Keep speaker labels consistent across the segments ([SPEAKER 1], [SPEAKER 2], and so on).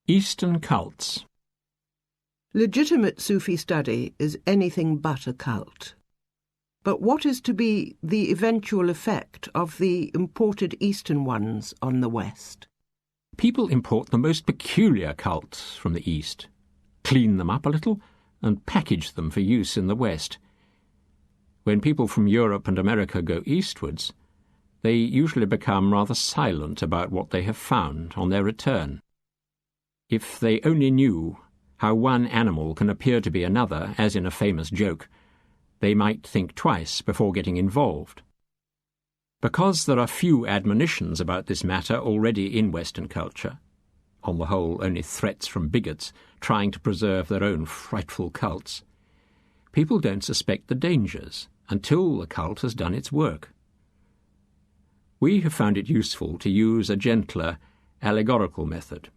[SPEAKER 1] Eastern cults.
[SPEAKER 2] Legitimate Sufi study is anything but a cult. But what is to be the eventual effect of the imported Eastern ones on the West?
[SPEAKER 1] People import the most peculiar cults from the East, clean them up a little, and package them for use in the West. When people from Europe and America go eastwards, they usually become rather silent about what they have found on their return. If they only knew how one animal can appear to be another, as in a famous joke, they might think twice before getting involved. Because there are few admonitions about this matter already in Western culture, on the whole only threats from bigots trying to preserve their own frightful cults, people don't suspect the dangers until the cult has done its work. We have found it useful to use a gentler, allegorical method.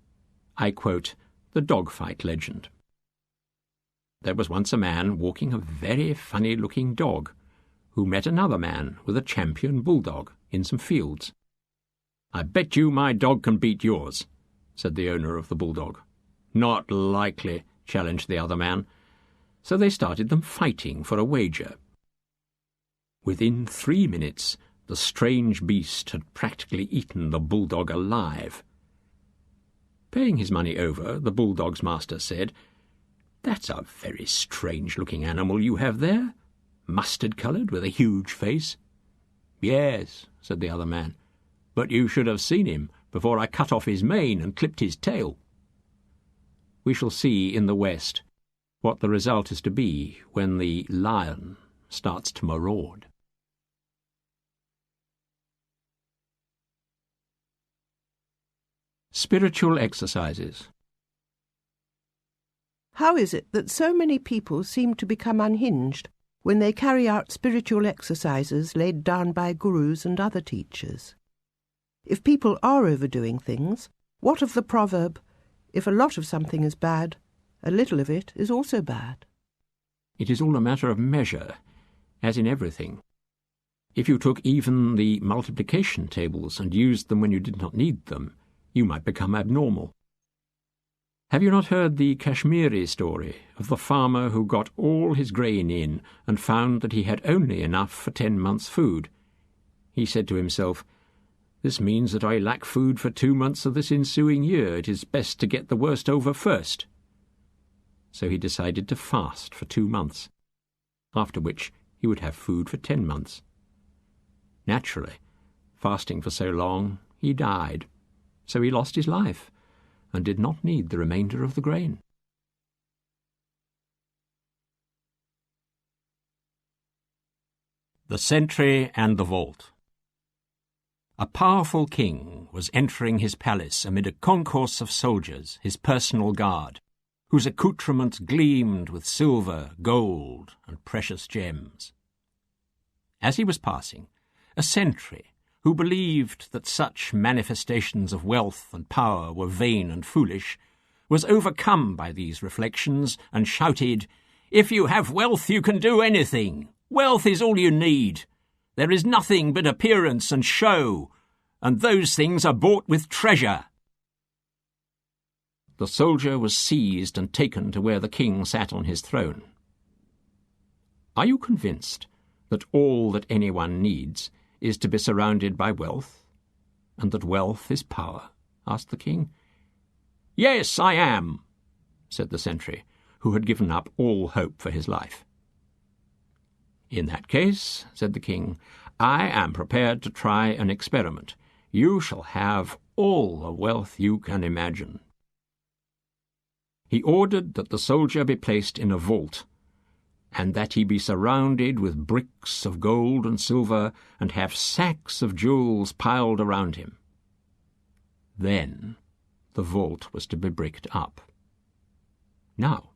[SPEAKER 1] I quote the dogfight legend. There was once a man walking a very funny-looking dog, who met another man with a champion bulldog in some fields. "I bet you my dog can beat yours," said the owner of the bulldog. "Not likely," challenged the other man. So they started them fighting for a wager. Within 3 minutes, the strange beast had practically eaten the bulldog alive. Paying his money over, the bulldog's master said, "That's a very strange-looking animal you have there. Mustard-coloured with a huge face." "Yes," said the other man, "but you should have seen him before I cut off his mane and clipped his tail." We shall see in the West what the result is to be when the lion starts to maraud. Spiritual exercises.
[SPEAKER 2] How is it that so many people seem to become unhinged when they carry out spiritual exercises laid down by gurus and other teachers? If people are overdoing things, what of the proverb, "If a lot of something is bad, a little of it is also bad"?
[SPEAKER 1] It is all a matter of measure, as in everything. If you took even the multiplication tables and used them when you did not need them, you might become abnormal. Have you not heard the Kashmiri story of the farmer who got all his grain in and found that he had only enough for 10 months' food? He said to himself, "This means that I lack food for 2 months of this ensuing year. It is best to get the worst over first." So he decided to fast for 2 months, after which he would have food for 10 months. Naturally, fasting for so long, he died, so he lost his life and did not need the remainder of the grain. The Sentry and the Vault. A powerful king was entering his palace amid a concourse of soldiers, his personal guard, whose accoutrements gleamed with silver, gold, and precious gems. As he was passing, a sentry, who believed that such manifestations of wealth and power were vain and foolish, was overcome by these reflections and shouted, "If you have wealth, you can do anything. Wealth is all you need. There is nothing but appearance and show, and those things are bought with treasure." The soldier was seized and taken to where the king sat on his throne. "Are you convinced that all that anyone needs is to be surrounded by wealth, and that wealth is power?" asked the king. "Yes, I am," said the sentry, who had given up all hope for his life. "In that case," said the king, "I am prepared to try an experiment. You shall have all the wealth you can imagine." He ordered that the soldier be placed in a vault, and that he be surrounded with bricks of gold and silver, and have sacks of jewels piled around him. Then the vault was to be bricked up. Now,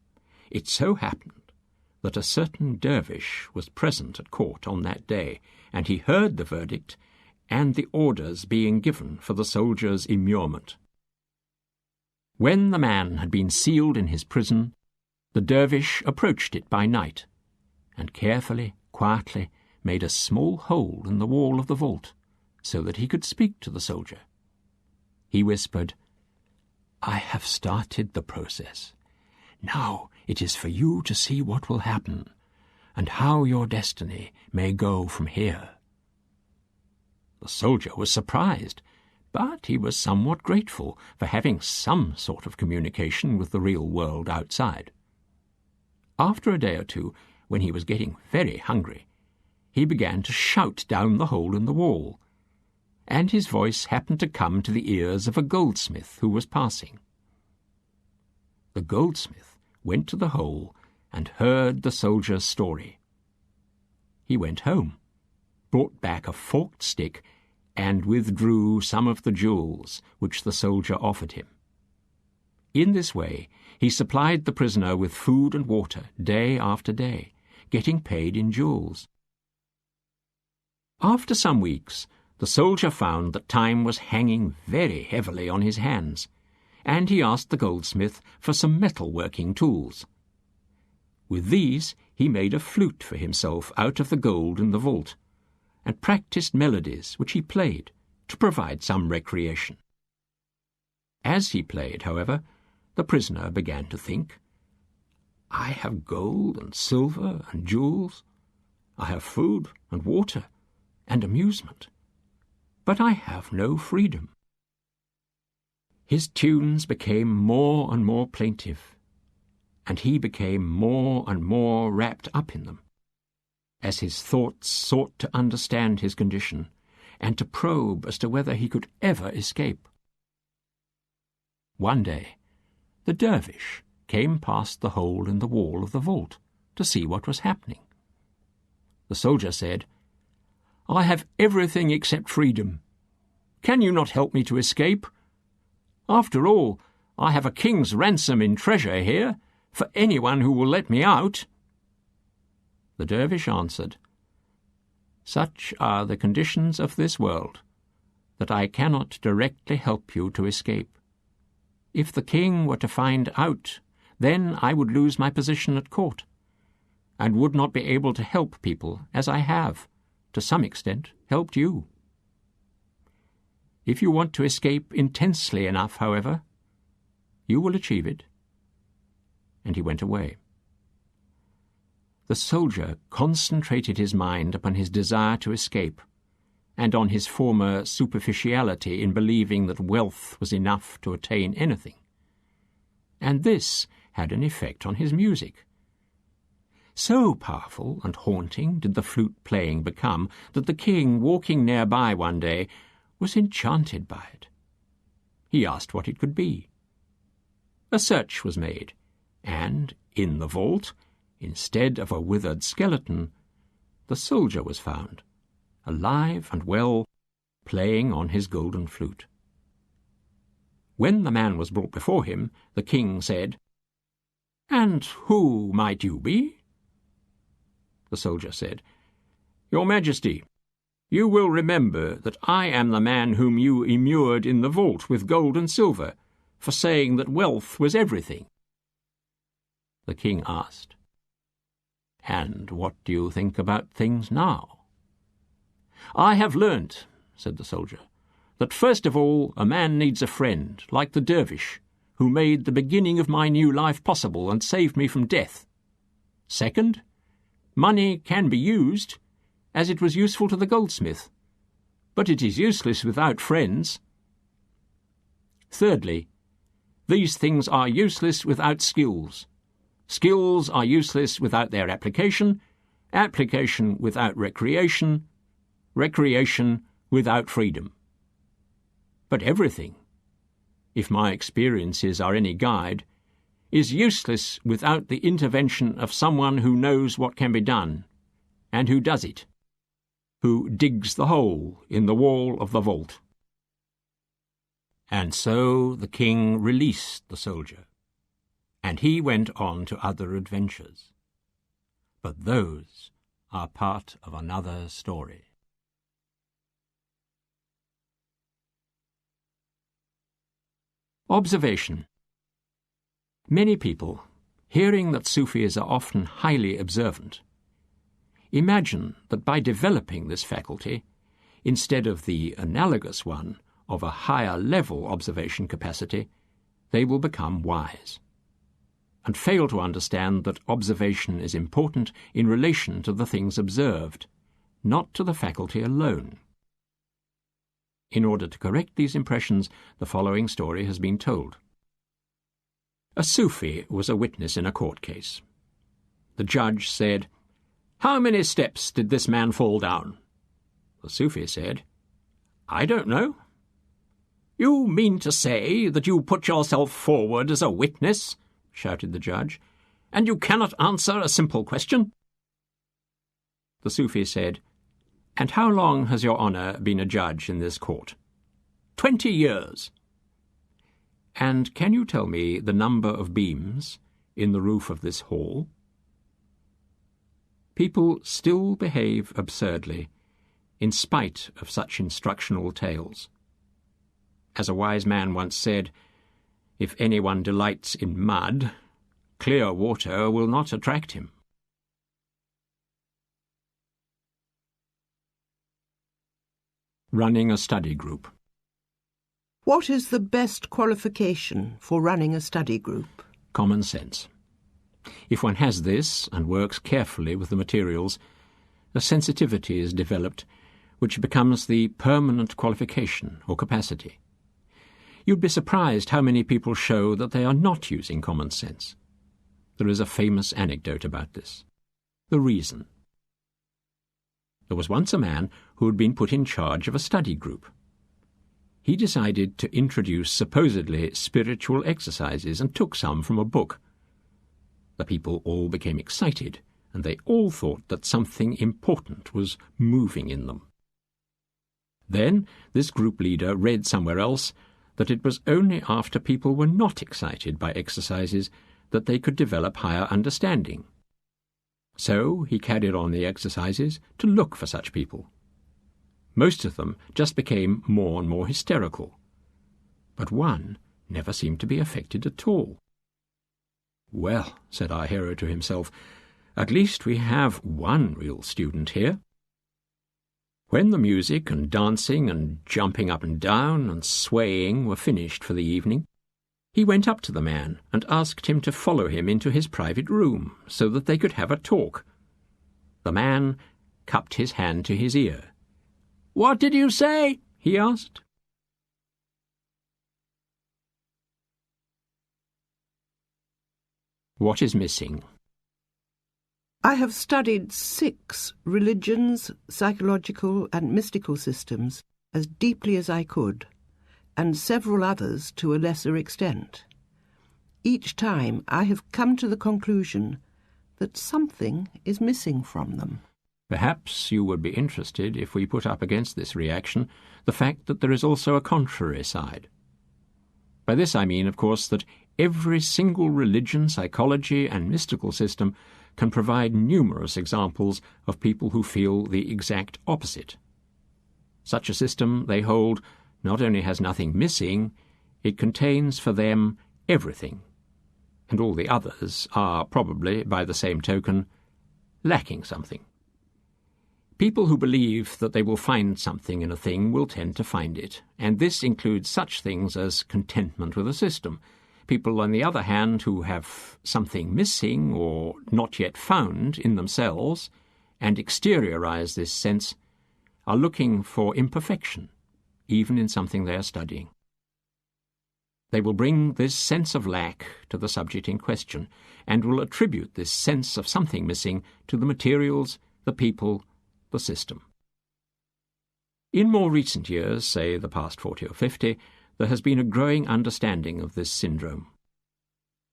[SPEAKER 1] it so happened that a certain dervish was present at court on that day, and he heard the verdict and the orders being given for the soldier's immurement. When the man had been sealed in his prison, the dervish approached it by night, and carefully, quietly, made a small hole in the wall of the vault, so that he could speak to the soldier. He whispered, I have started the process. Now it is for you to see what will happen, and how your destiny may go from here." The soldier was surprised, but he was somewhat grateful for having some sort of communication with the real world outside. After a day or two, when he was getting very hungry, he began to shout down the hole in the wall, and his voice happened to come to the ears of a goldsmith who was passing. The goldsmith went to the hole and heard the soldier's story. He went home, brought back a forked stick, and withdrew some of the jewels which the soldier offered him. In this way he supplied the prisoner with food and water day after day, getting paid in jewels. After some weeks, the soldier found that time was hanging very heavily on his hands, and he asked the goldsmith for some metal-working tools. With these he made a flute for himself out of the gold in the vault, and practiced melodies which he played to provide some recreation. As he played, however, the prisoner began to think, "I have gold and silver and jewels. I have food and water and amusement, but I have no freedom." His tunes became more and more plaintive, and he became more and more wrapped up in them, as his thoughts sought to understand his condition and to probe as to whether he could ever escape. One day, the dervish came past the hole in the wall of the vault to see what was happening. The soldier said, "I have everything except freedom. Can you not help me to escape? After all, I have a king's ransom in treasure here for anyone who will let me out." The dervish answered, "Such are the conditions of this world, that I cannot directly help you to escape. If the king were to find out, then I would lose my position at court, and would not be able to help people as I have, to some extent, helped you. If you want to escape intensely enough, however, you will achieve it." And he went away. The soldier concentrated his mind upon his desire to escape, and on his former superficiality in believing that wealth was enough to attain anything. And this had an effect on his music. So powerful and haunting did the flute-playing become that the king, walking nearby one day, was enchanted by it. He asked what it could be. A search was made, and in the vault, instead of a withered skeleton, the soldier was found, alive and well, playing on his golden flute. When the man was brought before him, the king said, "And who might you be?" The soldier said, "Your Majesty, you will remember that I am the man whom you immured in the vault with gold and silver, for saying that wealth was everything." The king asked, "And what do you think about things now?" "I have learnt," said the soldier, "that first of all a man needs a friend, like the dervish, who made the beginning of my new life possible and saved me from death. Second, money can be used, as it was useful to the goldsmith, but it is useless without friends. Thirdly, these things are useless without skills. Skills are useless without their application, application without recreation, recreation without freedom. But everything, if my experiences are any guide, is useless without the intervention of someone who knows what can be done, and who does it, who digs the hole in the wall of the vault." And so the king released the soldier, and he went on to other adventures. But those are part of another story. Observation. Many people, hearing that Sufis are often highly observant, imagine that by developing this faculty, instead of the analogous one of a higher-level observation capacity, they will become wise, and fail to understand that observation is important in relation to the things observed, not to the faculty alone. In order to correct these impressions, the following story has been told. A Sufi was a witness in a court case. The judge said, "How many steps did this man fall down?" The Sufi said, "I don't know." "You mean to say that you put yourself forward as a witness?" shouted the judge, "and you cannot answer a simple question?" The Sufi said, "And how long has your honour been a judge in this court?" 20 years. "And can you tell me the number of beams in the roof of this hall?" People still behave absurdly, in spite of such instructional tales. As a wise man once said, "If anyone delights in mud, clear water will not attract him." Running a study group.
[SPEAKER 2] What is the best qualification for running a study group?
[SPEAKER 1] Common sense. If one has this and works carefully with the materials, a sensitivity is developed which becomes the permanent qualification or capacity. You'd be surprised how many people show that they are not using common sense. There is a famous anecdote about this. The reason. There was once a man who had been put in charge of a study group. He decided to introduce supposedly spiritual exercises and took some from a book. The people all became excited, and they all thought that something important was moving in them. Then this group leader read somewhere else that it was only after people were not excited by exercises that they could develop higher understanding. So he carried on the exercises to look for such people. Most of them just became more and more hysterical, but one never seemed to be affected at all. "Well," said our hero to himself, "at least we have one real student here." When the music and dancing and jumping up and down and swaying were finished for the evening, he went up to the man and asked him to follow him into his private room so that they could have a talk. The man cupped his hand to his ear. "What did you say?" he asked. What is missing?
[SPEAKER 2] I have studied 6 religions, psychological and mystical systems as deeply as I could, and several others to a lesser extent. Each time I have come to the conclusion that something is missing from them.
[SPEAKER 1] Perhaps you would be interested if we put up against this reaction the fact that there is also a contrary side. By this I mean, of course, that every single religion, psychology, and mystical system can provide numerous examples of people who feel the exact opposite. Such a system, they hold, not only has nothing missing, it contains for them everything, and all the others are probably, by the same token, lacking something. People who believe that they will find something in a thing will tend to find it, and this includes such things as contentment with a system. People, on the other hand, who have something missing or not yet found in themselves and exteriorize this sense, are looking for imperfection, even in something they are studying. They will bring this sense of lack to the subject in question and will attribute this sense of something missing to the materials, the people, the system. In more recent years, say the past 40 or 50, there has been a growing understanding of this syndrome.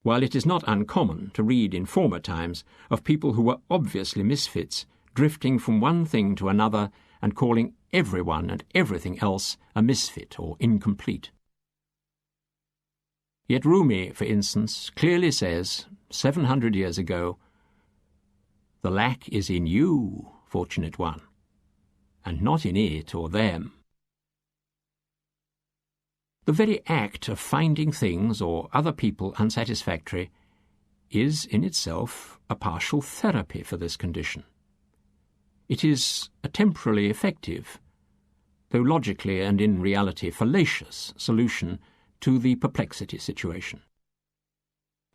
[SPEAKER 1] While it is not uncommon to read in former times of people who were obviously misfits, drifting from one thing to another and calling everyone and everything else a misfit or incomplete. Yet Rumi, for instance, clearly says, 700 years ago, "The lack is in you, fortunate one, and not in it or them." The very act of finding things or other people unsatisfactory is in itself a partial therapy for this condition. It is a temporarily effective, though logically and in reality fallacious, solution to the perplexity situation.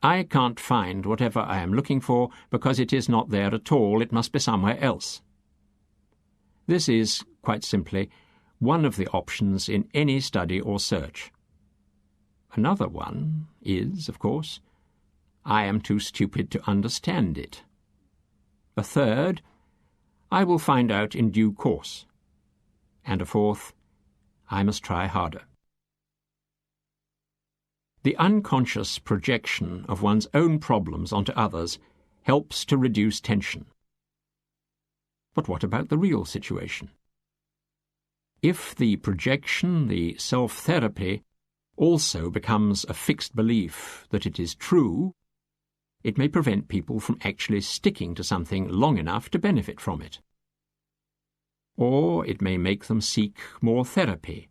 [SPEAKER 1] I can't find whatever I am looking for because it is not there at all. It must be somewhere else. This is, quite simply, one of the options in any study or search. Another one is, of course, I am too stupid to understand it. A third, I will find out in due course. And a fourth, I must try harder. The unconscious projection of one's own problems onto others helps to reduce tension. But what about the real situation? If the projection, the self-therapy, also becomes a fixed belief that it is true, it may prevent people from actually sticking to something long enough to benefit from it. Or it may make them seek more therapy,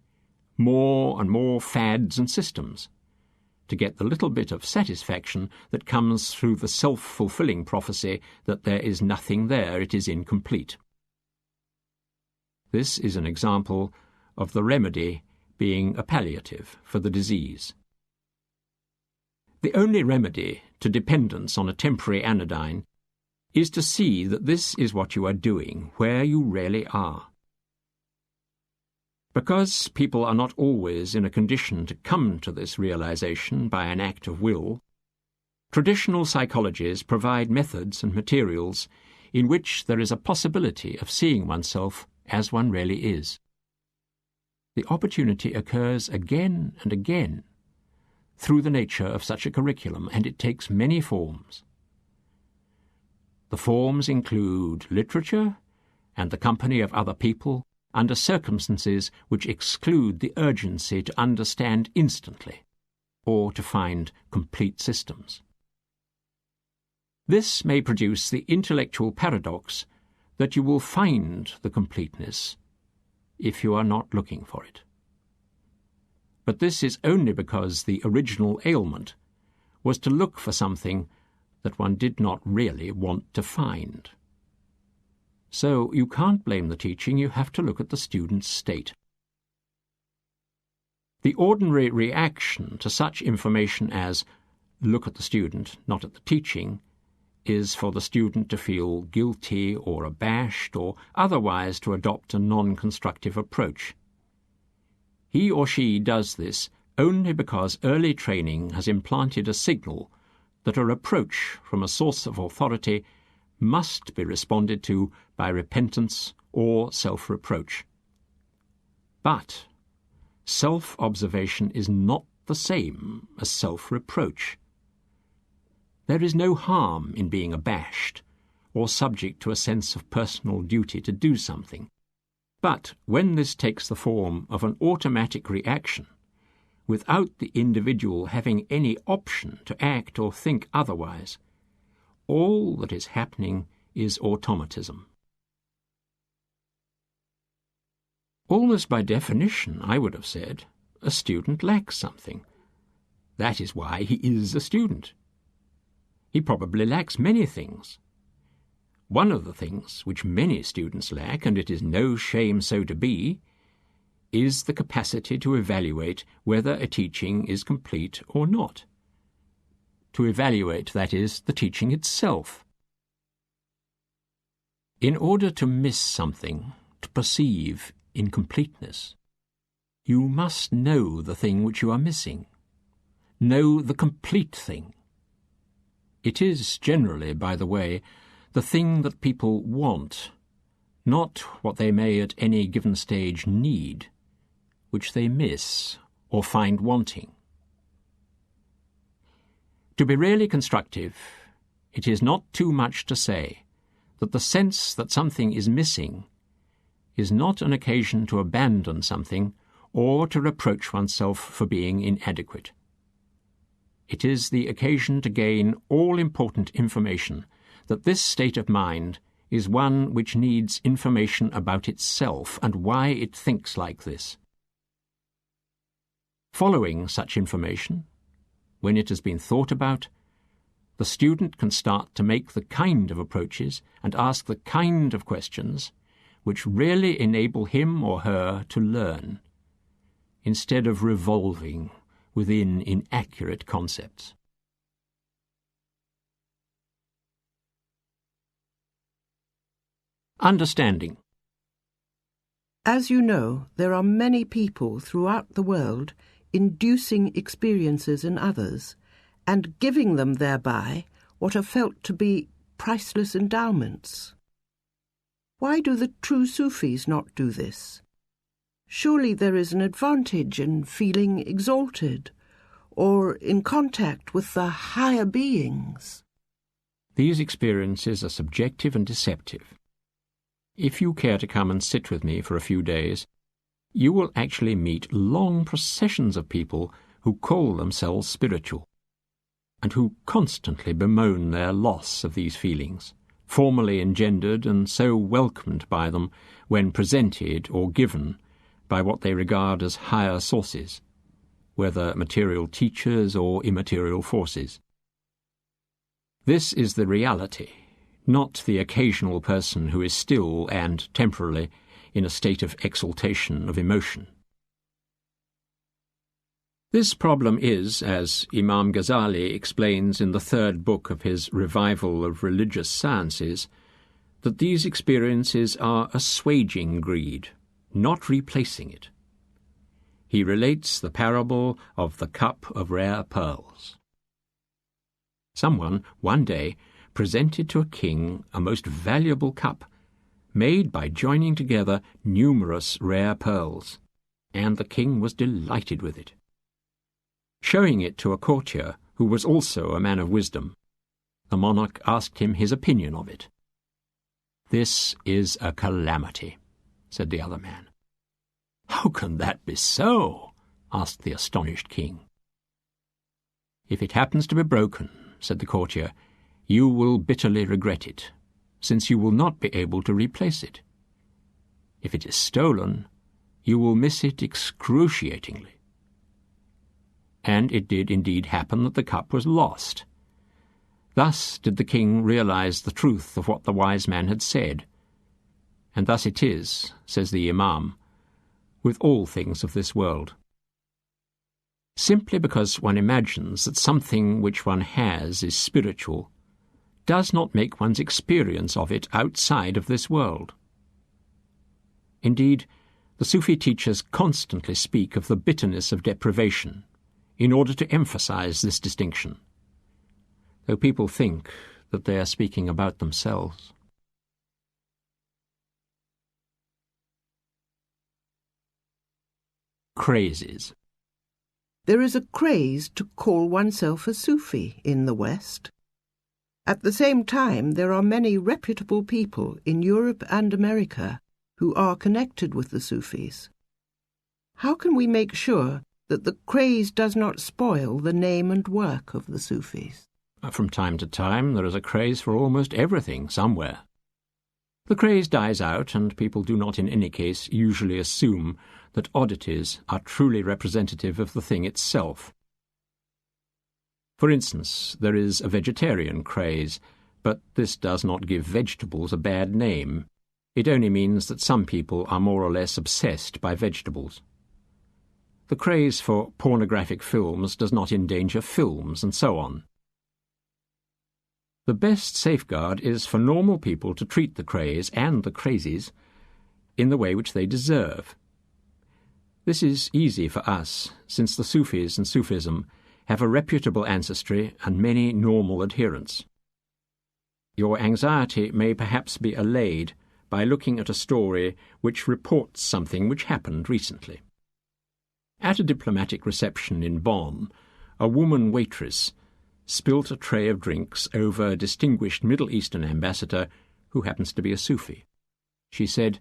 [SPEAKER 1] more and more fads and systems, to get the little bit of satisfaction that comes through the self-fulfilling prophecy that there is nothing there, it is incomplete. This is an example of the remedy being a palliative for the disease. The only remedy to dependence on a temporary anodyne is to see that this is what you are doing, where you really are. Because people are not always in a condition to come to this realization by an act of will, traditional psychologies provide methods and materials in which there is a possibility of seeing oneself as one really is. The opportunity occurs again and again through the nature of such a curriculum, and it takes many forms. The forms include literature and the company of other people under circumstances which exclude the urgency to understand instantly or to find complete systems. This may produce the intellectual paradox that you will find the completeness if you are not looking for it. But this is only because the original ailment was to look for something that one did not really want to find. So you can't blame the teaching, you have to look at the student's state. The ordinary reaction to such information as, look at the student, not at the teaching, is for the student to feel guilty or abashed or otherwise to adopt a non-constructive approach. He or she does this only because early training has implanted a signal that a reproach from a source of authority must be responded to by repentance or self-reproach. But self-observation is not the same as self-reproach. There is no harm in being abashed or subject to a sense of personal duty to do something. But when this takes the form of an automatic reaction, without the individual having any option to act or think otherwise, all that is happening is automatism. Almost by definition, I would have said, a student lacks something. That is why he is a student. He probably lacks many things. One of the things which many students lack, and it is no shame so to be, is the capacity to evaluate whether a teaching is complete or not. To evaluate, that is, the teaching itself. In order to miss something, to perceive incompleteness, you must know the thing which you are missing. Know the complete thing. It is generally, by the way, the thing that people want, not what they may at any given stage need, which they miss or find wanting. To be really constructive, it is not too much to say that the sense that something is missing is not an occasion to abandon something or to reproach oneself for being inadequate. It is the occasion to gain all-important information that this state of mind is one which needs information about itself and why it thinks like this. Following such information, when it has been thought about, the student can start to make the kind of approaches and ask the kind of questions which really enable him or her to learn, instead of revolving within inaccurate concepts. Understanding.
[SPEAKER 2] As you know, there are many people throughout the world inducing experiences in others and giving them thereby what are felt to be priceless endowments. Why do the true Sufis not do this? Surely there is an advantage in feeling exalted or in contact with the higher beings.
[SPEAKER 1] These experiences are subjective and deceptive. If you care to come and sit with me for a few days, you will actually meet long processions of people who call themselves spiritual, and who constantly bemoan their loss of these feelings, formerly engendered and so welcomed by them when presented or given by what they regard as higher sources, whether material teachers or immaterial forces. This is the reality, not the occasional person who is still and temporarily in a state of exaltation of emotion. This problem is, as Imam Ghazali explains in the third book of his Revival of Religious Sciences, that these experiences are assuaging greed, not replacing it. He relates the parable of the cup of rare pearls. Someone, one day, presented to a king a most valuable cup, made by joining together numerous rare pearls, and the king was delighted with it. Showing it to a courtier, who was also a man of wisdom, the monarch asked him his opinion of it. "This is a calamity," said the other man. "How can that be so?" asked the astonished king. "If it happens to be broken," said the courtier, "you will bitterly regret it, since you will not be able to replace it. If it is stolen, you will miss it excruciatingly." And it did indeed happen that the cup was lost. Thus did the king realize the truth of what the wise man had said. And thus it is, says the Imam, with all things of this world. Simply because one imagines that something which one has is spiritual does not make one's experience of it outside of this world. Indeed, the Sufi teachers constantly speak of the bitterness of deprivation in order to emphasize this distinction, though people think that they are speaking about themselves. Crazes.
[SPEAKER 2] There is a craze to call oneself a Sufi in the West. At the same time, there are many reputable people in Europe and America who are connected with the Sufis. How can we make sure that the craze does not spoil the name and work of the Sufis?
[SPEAKER 1] From time to time, there is a craze for almost everything somewhere. The craze dies out, and people do not in any case usually assume that oddities are truly representative of the thing itself. For instance, there is a vegetarian craze, but this does not give vegetables a bad name. It only means that some people are more or less obsessed by vegetables. The craze for pornographic films does not endanger films, and so on. The best safeguard is for normal people to treat the craze and the crazies in the way which they deserve. This is easy for us, since the Sufis and Sufism have a reputable ancestry and many normal adherents. Your anxiety may perhaps be allayed by looking at a story which reports something which happened recently. At a diplomatic reception in Bonn, a woman waitress spilt a tray of drinks over a distinguished Middle Eastern ambassador who happens to be a Sufi. She said,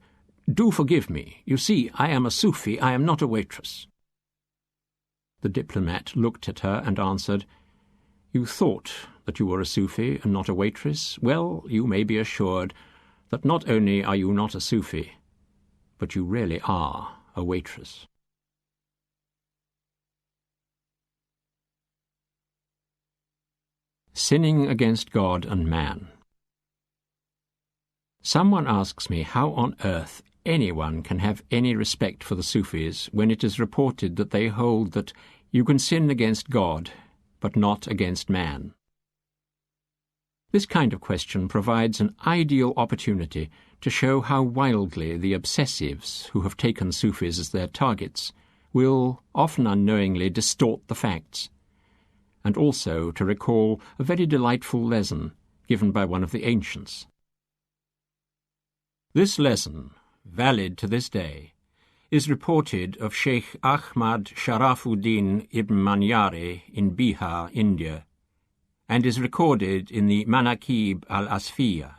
[SPEAKER 1] "Do forgive me. You see, I am a Sufi, I am not a waitress." The diplomat looked at her and answered, "You thought that you were a Sufi and not a waitress? Well, you may be assured that not only are you not a Sufi, but you really are a waitress." Sinning against God and man. Someone asks me how on earth anyone can have any respect for the Sufis when it is reported that they hold that You can sin against God, but not against man. This kind of question provides an ideal opportunity to show how wildly the obsessives who have taken Sufis as their targets will, often unknowingly, distort the facts, and also to recall a very delightful lesson given by one of the ancients. This lesson, valid to this day, is reported of Sheikh Ahmad Sharafuddin ibn Manyare in Bihar, India, and is recorded in the Manaqib al-Asfiya.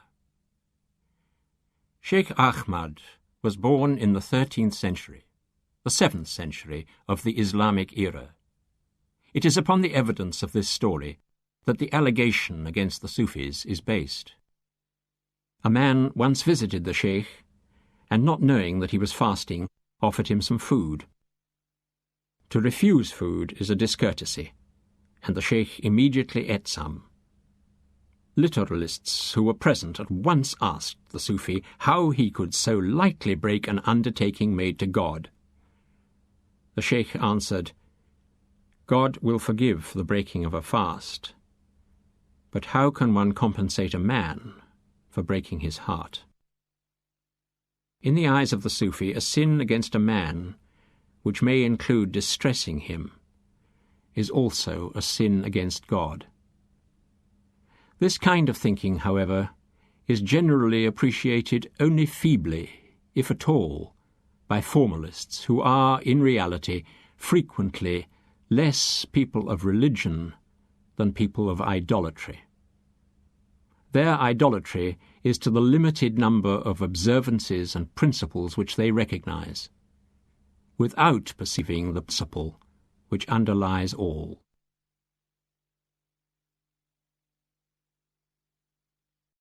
[SPEAKER 1] Sheikh Ahmad was born in the 13th century, the 7th century of the Islamic era. It is upon the evidence of this story that the allegation against the Sufis is based. A man once visited the Sheikh, and not knowing that he was fasting, offered him some food. To refuse food is a discourtesy, and the Sheikh immediately ate some. Literalists who were present at once asked the Sufi how he could so lightly break an undertaking made to God. The Sheikh answered, "God will forgive the breaking of a fast, but how can one compensate a man for breaking his heart?" In the eyes of the Sufi, a sin against a man, which may include distressing him, is also a sin against God. This kind of thinking, however, is generally appreciated only feebly, if at all, by formalists who are, in reality, frequently less people of religion than people of idolatry. Their idolatry is to the limited number of observances and principles which they recognize, without perceiving the principle which underlies all.